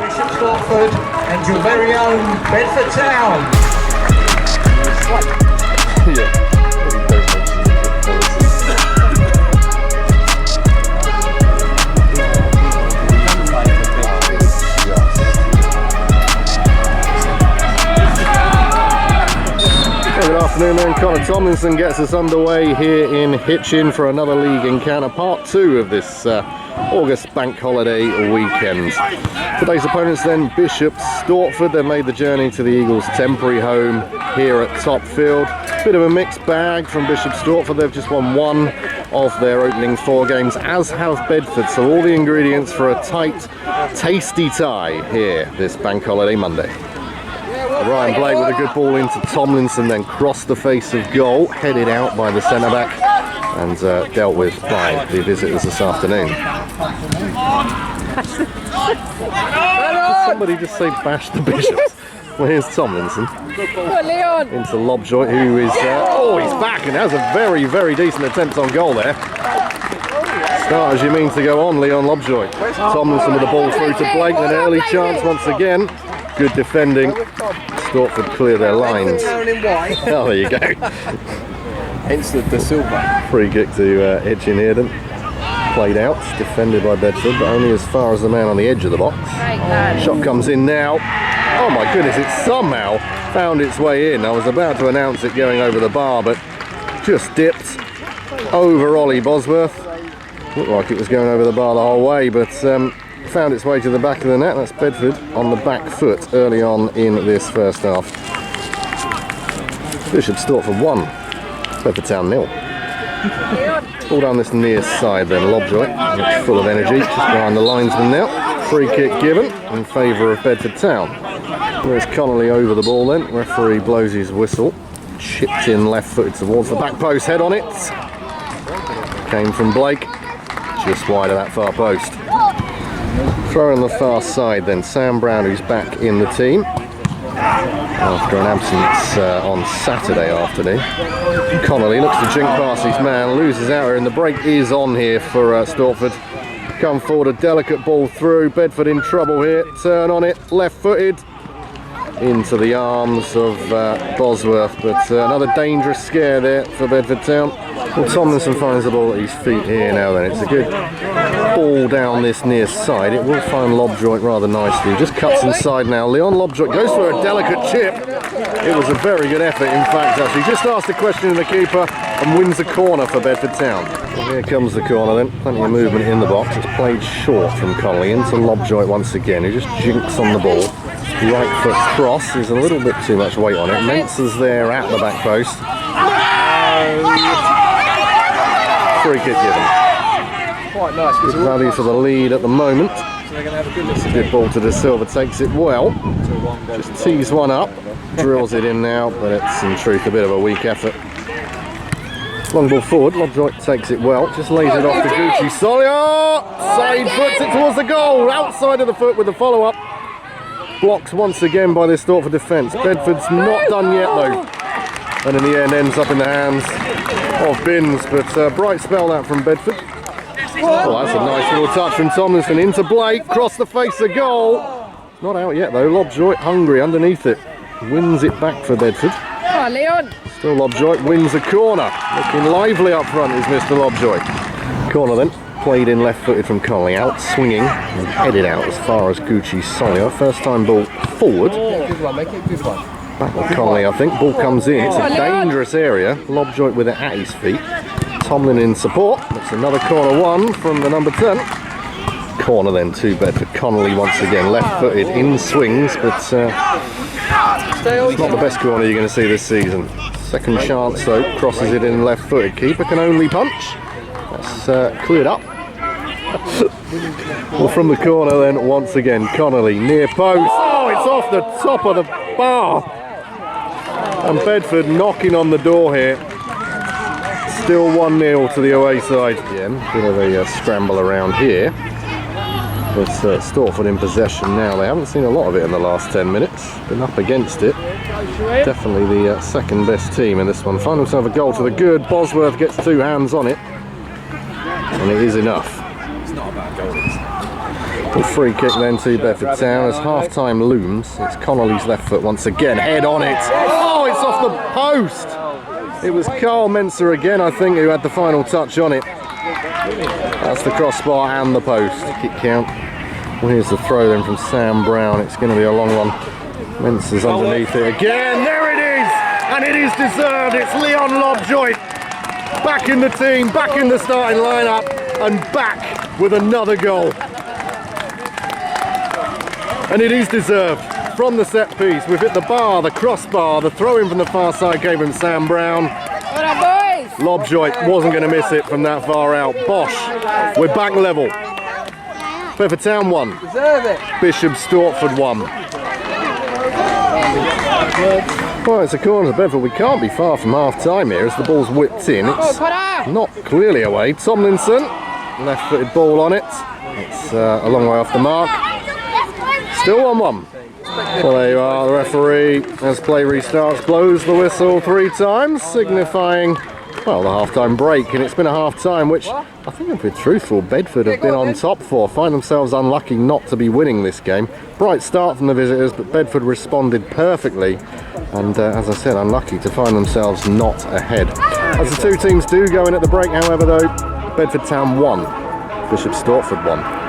Bishop Stortford and your very own Bedford Town. Yeah. Good afternoon then, Connor Tomlinson gets us underway here in Hitchin for another league encounter, part 2 of this August bank holiday weekend. Today's opponents then, Bishop Stortford. They've made the journey to the Eagles' temporary home here at Topfield. Bit of a mixed bag from Bishop Stortford. They've just won 1 of their opening 4 games, as have Bedford, so all the ingredients for a tight, tasty tie here this bank holiday Monday. Ryan Blake with a good ball into Tomlinson, then crossed the face of goal, headed out by the centre-back and dealt with by the visitors this afternoon. Did somebody just say bash the Bishops? Well, here's Tomlinson into Lobjoy, who is, oh, he's back and has a very, very decent attempt on goal there. Start as you mean to go on, Leon Lobjoy. Tomlinson with the ball through to Blake, an early chance once again. Good defending. Stortford clear their lines. Oh, there you go. Hence the silver. Free kick to Hitchin here then. Played out, defended by Bedford, but only as far as the man on the edge of the box. Shot comes in now. Oh my goodness, it somehow found its way in. I was about to announce it going over the bar, but just dipped over Ollie Bosworth. Looked like it was going over the bar the whole way, but found its way to the back of the net. That's Bedford on the back foot early on in this first half. Bishop Stortford 1, Bedford Town 0. Ball down this near side then, Lobjoy, looks full of energy, just behind the linesman now. Free kick given in favour of Bedford Town. There's Connolly over the ball then, referee blows his whistle. Chipped in left footed towards the back post, head on it. Came from Blake, just wide of that far post. Throw on the far side then, Sam Brown, who's back in the team after an absence on Saturday afternoon. Connolly looks to jink past his man, loses out here, and the break is on here for Stortford. Come forward, a delicate ball through, Bedford in trouble here, turn on it, left footed into the arms of Bosworth, but another dangerous scare there for Bedford Town. Well, Tomlinson finds the ball at his feet here now then. It's a good ball down this near side. It will find Lobjoy rather nicely. Just cuts inside now. Leon Lobjoy goes for a delicate chip. It was a very good effort, in fact, actually. Just asked a question of the keeper and wins the corner for Bedford Town. Well, here comes the corner then. Plenty of movement in the box. It's played short from Connolly into Lobjoy once again, who just jinks on the ball. Right foot cross is a little bit too much weight on it. Mensa's there at the back post. Free kick given. Quite nice. Good value for the lead at the moment. It's a good ball to De Silva, takes it well. Just tees one up, drills it in now, but it's in truth a bit of a weak effort. Long ball forward, Lobjoy takes it well, just lays it off to Gucci Solia. Side foots it towards the goal, outside of the foot with the follow-up. Blocks once again by this Stortford defence. Bedford's not done yet though, and in the end ends up in the hands of Binns, but bright spell that from Bedford. Oh, that's a nice little touch from Tomlinson into Blake, cross the face of goal. Not out yet though, Lobjoy hungry underneath it. Wins it back for Bedford. Oh, Leon. Still Lobjoy wins the corner. Looking lively up front is Mr. Lobjoy. Corner then, played in left footed from Connolly, out swinging and headed out as far as Gucci Solia. First time ball forward. Good one, make it a good one. Back with Connolly, I think. Ball comes in. It's a dangerous area. Lobjoy with it at his feet. Tomlin in support. That's another corner 1 from the number 10. Corner then to Bedford. Connolly once again left-footed in swings, but it's not the best corner you're going to see this season. Second chance though, crosses it in left-footed. Keeper can only punch. That's cleared up. Well, from the corner then once again, Connolly near post. Oh, it's off the top of the bar. And Bedford knocking on the door here. Still 1-0 to the away side. Yeah, bit of a scramble around here. But Stortford in possession now. They haven't seen a lot of it in the last 10 minutes. Been up against it. Definitely the second best team in this one. Find themselves a goal to the good. Bosworth gets 2 hands on it. And it is enough. It's not a bad goal. The free kick then to Bedford Town as half-time looms. It's Connolly's left foot once again, head on it. Oh, it's off the post. It was Carl Mensah again, I think, who had the final touch on it. That's the crossbar and the post. Kick count. Well, here's the throw then from Sam Brown. It's going to be a long one. Mensah's underneath it again. There it is! And it is deserved. It's Leon Lobjoy back in the team, back in the starting lineup, and back with another goal. And it is deserved. From the set piece, we've hit the bar, the crossbar, the throw in from the far side came from Sam Brown. Lobjoy wasn't going to miss it from that far out. Bosh, we're back level. Bedford Town 1, Bishop Stortford 1. Well, it's a corner to Bedford. We can't be far from half time here as the ball's whipped in. It's not clearly away. Tomlinson, left-footed ball on it. It's a long way off the mark. Still 1-1. Well, there you are. The referee, as play restarts, blows the whistle 3 times, signifying, well, the half-time break. And it's been a half-time which, I think if we're truthful, Bedford have been on top for. Find themselves unlucky not to be winning this game. Bright start from the visitors, but Bedford responded perfectly. And as I said, unlucky to find themselves not ahead. As the two teams do go in at the break, however, though, Bedford Town 1, Bishop Stortford 1.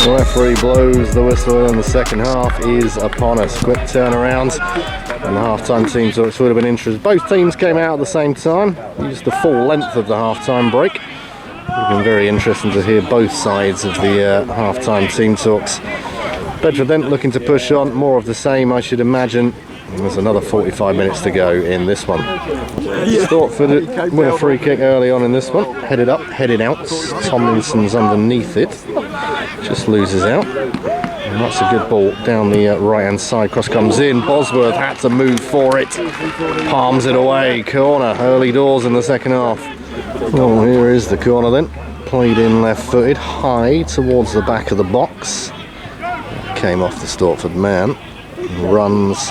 The referee blows the whistle and the second half is upon us. Quick turnaround and the half-time team talks would have been interesting. Both teams came out at the same time, used the full length of the half-time break. It would have been very interesting to hear both sides of the half-time team talks. Bedford then looking to push on, more of the same I should imagine. There's another 45 minutes to go in this one. Stortford win a free kick early on in this one. Headed up, headed out. Tomlinson's underneath it. Just loses out. And that's a good ball down the right-hand side. Cross comes in. Bosworth had to move for it. Palms it away. Corner. Early doors in the second half. Well, here is the corner then. Played in left-footed. High towards the back of the box. Came off the Stortford man. Runs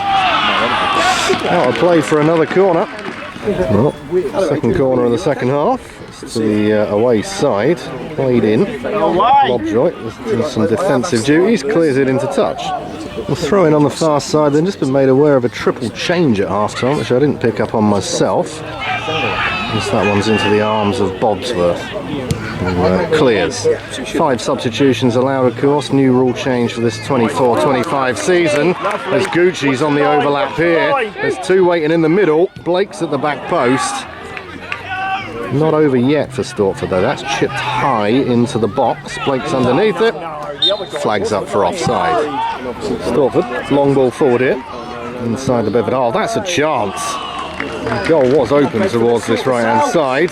out of play for another corner. Well, second corner of the second half. It's to the away side. Played in. Lobjoy doing some defensive duties. Clears it into touch. We'll throw in on the far side. Then just been made aware of a triple change at half time, which I didn't pick up on myself. That one's into the arms of Bosworth. Clears. 5 substitutions allowed, of course. New rule change for this 24-25 season. There's Gucci's on the overlap here. There's 2 waiting in the middle. Blake's at the back post. Not over yet for Stortford though. That's chipped high into the box. Blake's underneath it. Flags up for offside. Stortford, long ball forward here. Inside the Bedford. Oh, that's a chance. The goal was open towards this right-hand side.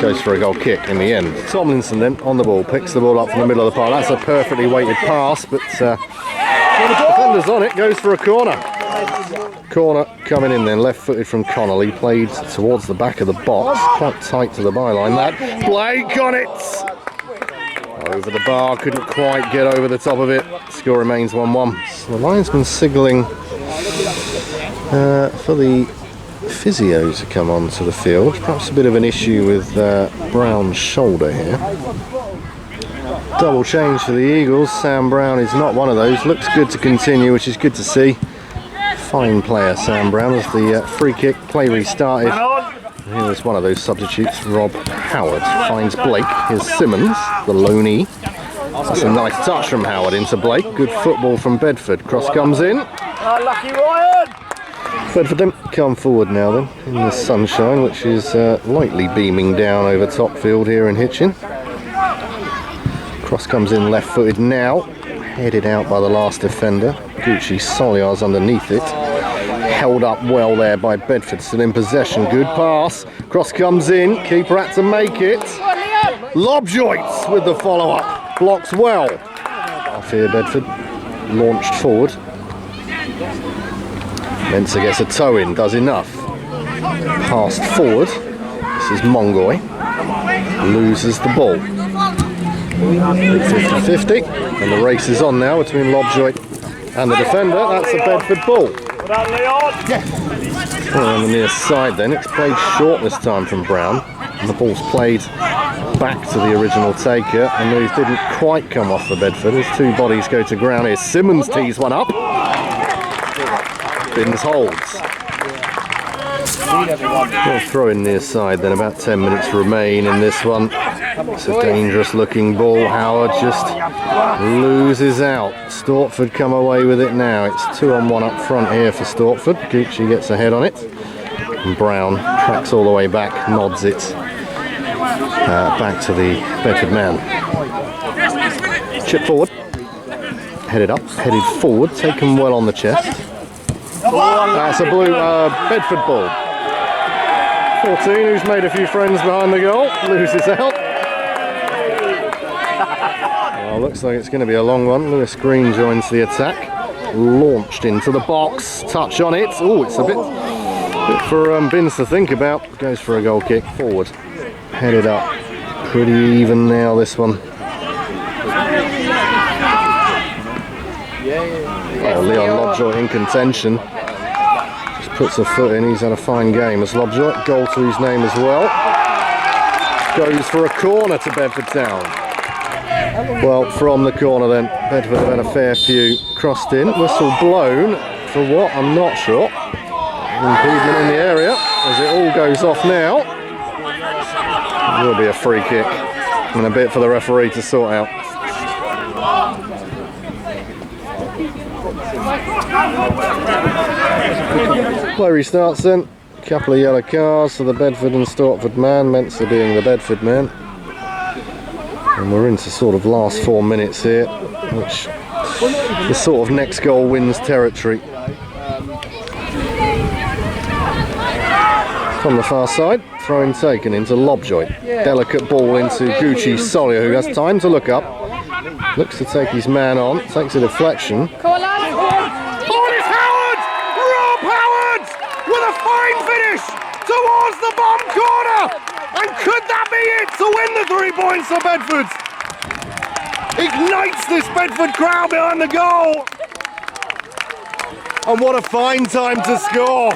Goes for a goal kick in the end. Tomlinson then on the ball, picks the ball up from the middle of the park. That's a perfectly weighted pass, but defender's on it, goes for a corner. Corner coming in then, left-footed from Connolly, played towards the back of the box, quite tight to the byline. That Blake on it! Over the bar, couldn't quite get over the top of it. Score remains 1-1. So the linesman signalling for the physio to come onto the field. Perhaps a bit of an issue with Brown's shoulder here. Double change for the Eagles. Sam Brown is not one of those. Looks good to continue, which is good to see. Fine player, Sam Brown, as the free kick play restarted. Here was one of those substitutes, Rob Howard. Finds Blake. Here's Simmons, the loanee. That's a nice touch from Howard into Blake. Good football from Bedford. Cross comes in. Lucky Ryan! Bedford then come forward now then, in the sunshine, which is lightly beaming down over Topfield here in Hitchin. Cross comes in left-footed now. Headed out by the last defender. Gucci Soliar's underneath it. Held up well there by Bedford, still in possession. Good pass. Cross comes in. Keeper had to make it. Lobjoy with the follow-up. Blocks well. Off here Bedford. Launched forward. Mensah gets a toe in. Does enough. Passed forward. This is Mongoy. Loses the ball. 50-50, and the race is on now between Lobjoy and the defender. That's a Bedford ball. Well, on the near side then, it's played short this time from Brown, and the ball's played back to the original taker, and these didn't quite come off for Bedford as two bodies go to ground here. Simmons tees one up. Binns holds. We'll throw in near side then, about 10 minutes remain in this one. It's a dangerous looking ball. Howard just loses out. Stortford come away with it now. It's 2-on-1 up front here for Stortford. Gucci gets ahead on it. And Brown tracks all the way back, nods it back to the Bedford man. Chip forward. Headed up, headed forward, taken well on the chest. That's a blue Bedford ball. 14, who's made a few friends behind the goal, loses out. Well, looks like it's going to be a long one. Lewis Green joins the attack. Launched into the box, touch on it. Oh, it's a bit for Binns to think about. Goes for a goal kick forward. Headed up. Pretty even now, this one. Oh, Leon Lobjoy in contention. Just puts a foot in. He's had a fine game as Lobjoy. Goal to his name as well. Goes for a corner to Bedford Town. Well, from the corner then, Bedford have had a fair few crossed in. Whistle blown for what? I'm not sure. Improvement in the area as it all goes off now. It will be a free kick and a bit for the referee to sort out. Play restarts then. A couple of yellow cards for the Bedford and Stortford man, Mensah being the Bedford man. And we're into sort of last 4 minutes here, which is sort of next goal wins territory. From the far side, throw-in taken into Lobjoy. Delicate ball into Gucci Solia, who has time to look up. Looks to take his man on, takes a deflection. Oh, it's Howard! Rob Howard! With a fine finish towards the bottom corner! And could that be it to win the 3 points for Bedford? Ignites this Bedford crowd behind the goal! And what a fine time to score!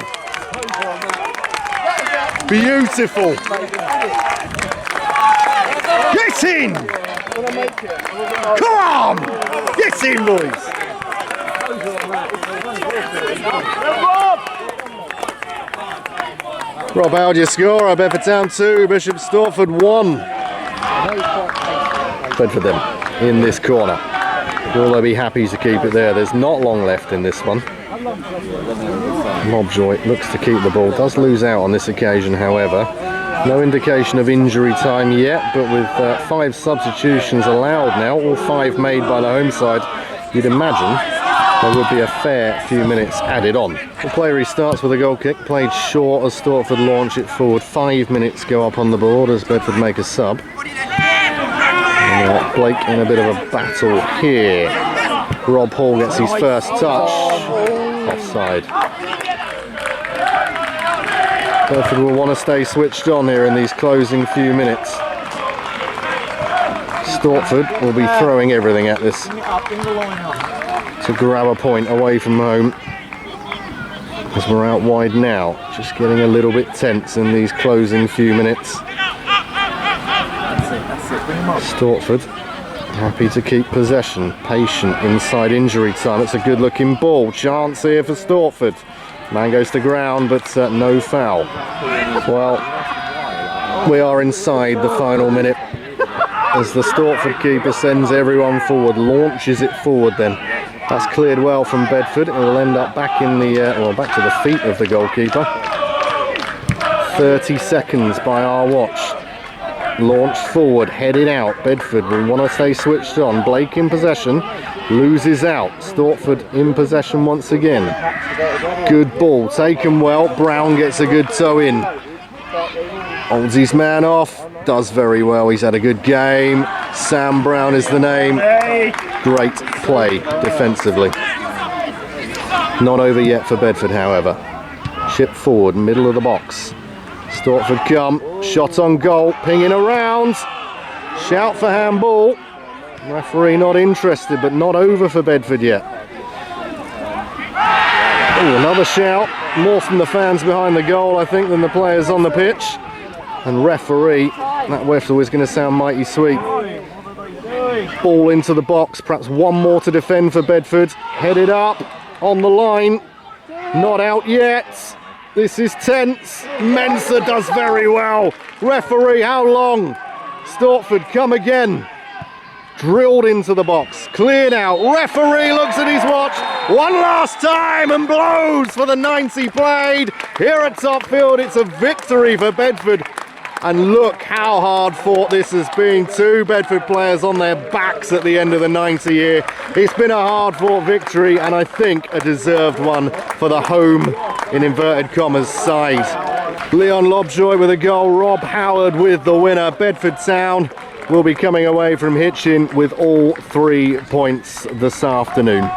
Beautiful! Get in! Come on! Get in, boys! Rob Howard, your scorer. Bedford Town 2, Bishop Stortford 1. Bedford them in this corner. Will they be happy to keep it there? There's not long left in this one. Lobjoy looks to keep the ball. Does lose out on this occasion, however. No indication of injury time yet, but with 5 substitutions allowed now, all 5 made by the home side, you'd imagine there would be a fair few minutes added on. The play restarts with a goal kick, played short as Stortford launch it forward. 5 minutes go up on the board as Bedford make a sub. And, Blake in a bit of a battle here. Rob Hall gets his first touch. Offside. Bedford will want to stay switched on here in these closing few minutes. Stortford will be throwing everything at this to grab a point away from home. As we're out wide now, just getting a little bit tense in these closing few minutes. Stortford happy to keep possession, patient inside injury time. It's a good looking ball, chance here for Stortford. Man goes to ground, but no foul. Well, we are inside the final minute as the Stortford keeper sends everyone forward, launches it forward then. That's cleared well from Bedford. It will end up back in the, back to the feet of the goalkeeper. 30 seconds by our watch. Launched forward, headed out. Bedford will want to stay switched on. Blake in possession, loses out. Stortford in possession once again. Good ball, taken well. Brown gets a good toe in. Holds his man off, does very well. He's had a good game. Sam Brown is the name. Great play defensively. Not over yet for Bedford, however. Chip forward, middle of the box. Stortford come, shot on goal, pinging around. Shout for handball. Referee not interested, but not over for Bedford yet. Oh, another shout. More from the fans behind the goal, I think, than the players on the pitch. And referee, that whistle is going to sound mighty sweet. Ball into the box, perhaps one more to defend for Bedford. Headed up, on the line. Not out yet. This is tense. Mensah does very well. Referee, how long? Stortford come again. Drilled into the box. Cleared out. Referee looks at his watch. One last time and blows for the 90 played. Here at Topfield, it's a victory for Bedford. And look how hard fought this has been. 2 Bedford players on their backs at the end of the 90 here. It's been a hard fought victory, and I think a deserved one for the home, in inverted commas, side. Leon Lobjoy with a goal, Rob Howard with the winner. Bedford Town will be coming away from Hitchin with all 3 points this afternoon.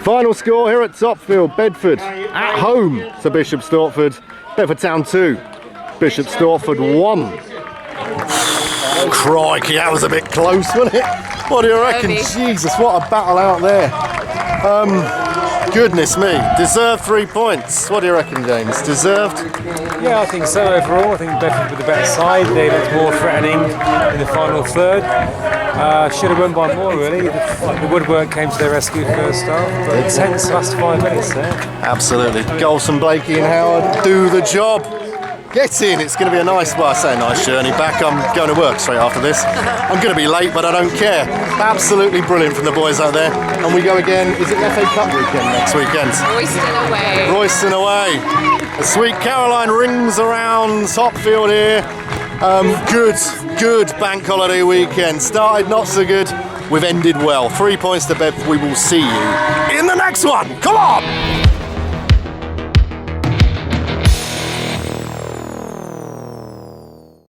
Final score here at Topfield, Bedford at home to Bishop Stortford. Bedford Town 2. Bishop Stortford 1. Crikey, that was a bit close, wasn't it? What do you reckon? Jesus, what a battle out there. Goodness me, deserved 3 points. What do you reckon, James? Deserved? Yeah, I think so overall. I think Bedford with the better side. They looked more threatening in the final third. Should have won by more, really. The woodwork came to their rescue first half, but tense last 5 minutes there. Absolutely. Goals from Blakey and Howard do the job. Get in, it's going to be a nice, well, I say a nice journey back. I'm going to work straight after this. I'm going to be late, but I don't care. Absolutely brilliant from the boys out there. And we go again, is it FA Cup weekend next weekend? Royston away. Royston away. The Sweet Caroline rings around Topfield here. Good bank holiday weekend. Started not so good, we've ended well. 3 points to Bedford. We will see you in the next one. Come on!